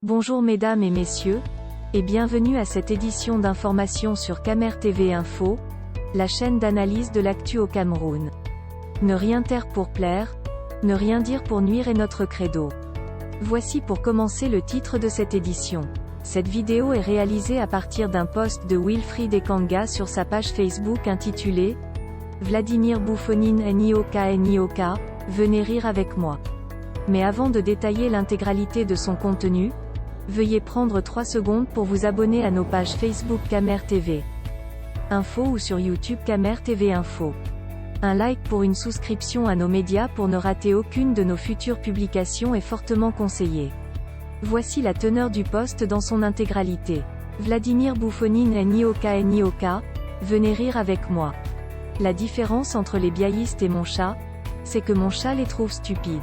Bonjour mesdames et messieurs, et bienvenue à cette édition d'information sur Camer TV Info, la chaîne d'analyse de l'actu au Cameroun. Ne rien taire pour plaire, ne rien dire pour nuire est notre credo. Voici pour commencer le titre de cette édition. Cette vidéo est réalisée à partir d'un post de Wilfried Ekanga sur sa page Facebook intitulée « Vladimir Bouffonine Nioka, venez rire avec moi ». Mais avant de détailler l'intégralité de son contenu, veuillez prendre 3 secondes pour vous abonner à nos pages Facebook Camer TV Info ou sur YouTube Camer TV Info. Un like pour une souscription à nos médias pour ne rater aucune de nos futures publications est fortement conseillé. Voici la teneur du post dans son intégralité. Vladimir Bouffonine Nioka, venez rire avec moi. La différence entre les biaïstes et mon chat, c'est que mon chat les trouve stupides.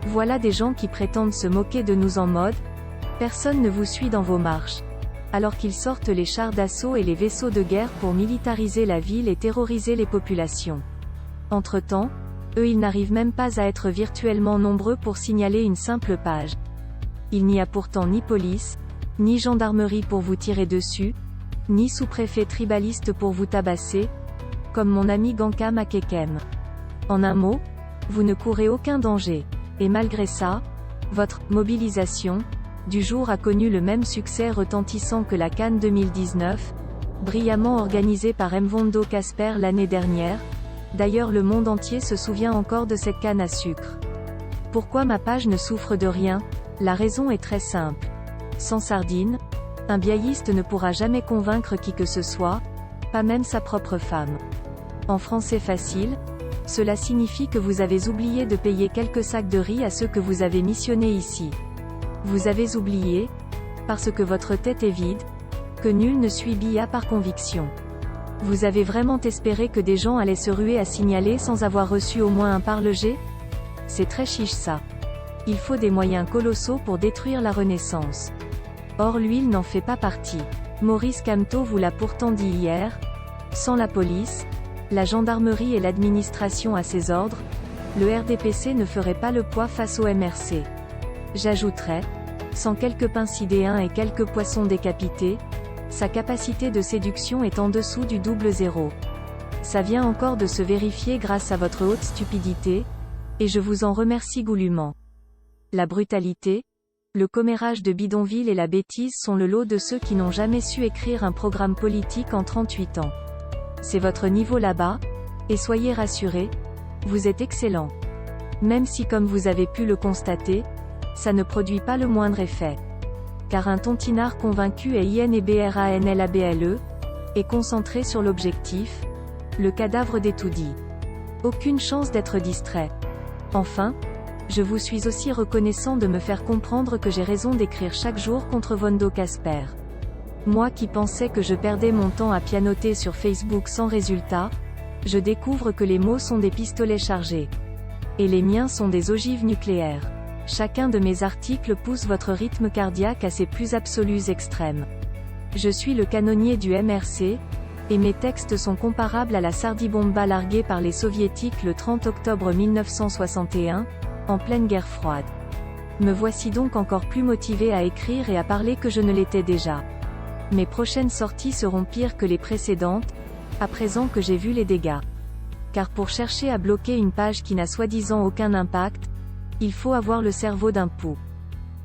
Voilà des gens qui prétendent se moquer de nous en mode « Personne ne vous suit dans vos marches », alors qu'ils sortent les chars d'assaut et les vaisseaux de guerre pour militariser la ville et terroriser les populations. Entre-temps, eux ils n'arrivent même pas à être virtuellement nombreux pour signaler une simple page. Il n'y a pourtant ni police, ni gendarmerie pour vous tirer dessus, ni sous-préfet tribaliste pour vous tabasser, comme mon ami Ganka Makekem. En un mot, vous ne courez aucun danger. Et malgré ça, votre « mobilisation » du jour a connu le même succès retentissant que la CAN 2019, brillamment organisée par Mvondo Casper l'année dernière. D'ailleurs le monde entier se souvient encore de cette canne à sucre. Pourquoi ma page ne souffre de rien? La raison est très simple. Sans sardine, un biaïste ne pourra jamais convaincre qui que ce soit, pas même sa propre femme. En français facile, cela signifie que vous avez oublié de payer quelques sacs de riz à ceux que vous avez missionnés ici. Vous avez oublié, parce que votre tête est vide, que nul ne suit BIA par conviction. Vous avez vraiment espéré que des gens allaient se ruer à signaler sans avoir reçu au moins un parle-G? C'est très chiche ça. Il faut des moyens colossaux pour détruire la Renaissance. Or l'huile n'en fait pas partie. Maurice Kamto vous l'a pourtant dit hier, sans la police, la gendarmerie et l'administration à ses ordres, le RDPC ne ferait pas le poids face au MRC. J'ajouterais, sans quelques pincidéens et quelques poissons décapités, sa capacité de séduction est en dessous du double zéro. Ça vient encore de se vérifier grâce à votre haute stupidité, et je vous en remercie goulûment. La brutalité, le commérage de bidonville et la bêtise sont le lot de ceux qui n'ont jamais su écrire un programme politique en 38 ans. C'est votre niveau là-bas, et soyez rassurés, vous êtes excellent. Même si comme vous avez pu le constater, ça ne produit pas le moindre effet. Car un tontinard convaincu est INEBRANLABLE, est concentré sur l'objectif, le cadavre des tout dit. Aucune chance d'être distrait. Enfin, je vous suis aussi reconnaissant de me faire comprendre que j'ai raison d'écrire chaque jour contre Vondo Casper. Moi qui pensais que je perdais mon temps à pianoter sur Facebook sans résultat, je découvre que les mots sont des pistolets chargés. Et les miens sont des ogives nucléaires. Chacun de mes articles pousse votre rythme cardiaque à ses plus absolus extrêmes. Je suis le canonnier du MRC, et mes textes sont comparables à la sardibomba larguée par les soviétiques le 30 octobre 1961, en pleine guerre froide. Me voici donc encore plus motivé à écrire et à parler que je ne l'étais déjà. Mes prochaines sorties seront pires que les précédentes, à présent que j'ai vu les dégâts. Car pour chercher à bloquer une page qui n'a soi-disant aucun impact, il faut avoir le cerveau d'un pou.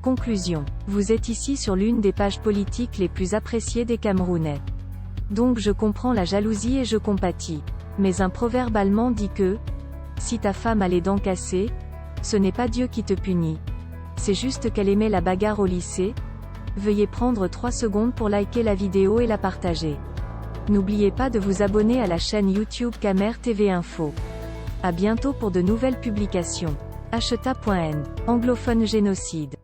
Conclusion. Vous êtes ici sur l'une des pages politiques les plus appréciées des Camerounais. Donc je comprends la jalousie et je compatis. Mais un proverbe allemand dit que « Si ta femme a les dents cassées, ce n'est pas Dieu qui te punit. C'est juste qu'elle aimait la bagarre au lycée ». Veuillez prendre 3 secondes pour liker la vidéo et la partager. N'oubliez pas de vous abonner à la chaîne YouTube Camer TV Info. À bientôt pour de nouvelles publications. Acheta.n. Anglophone génocide.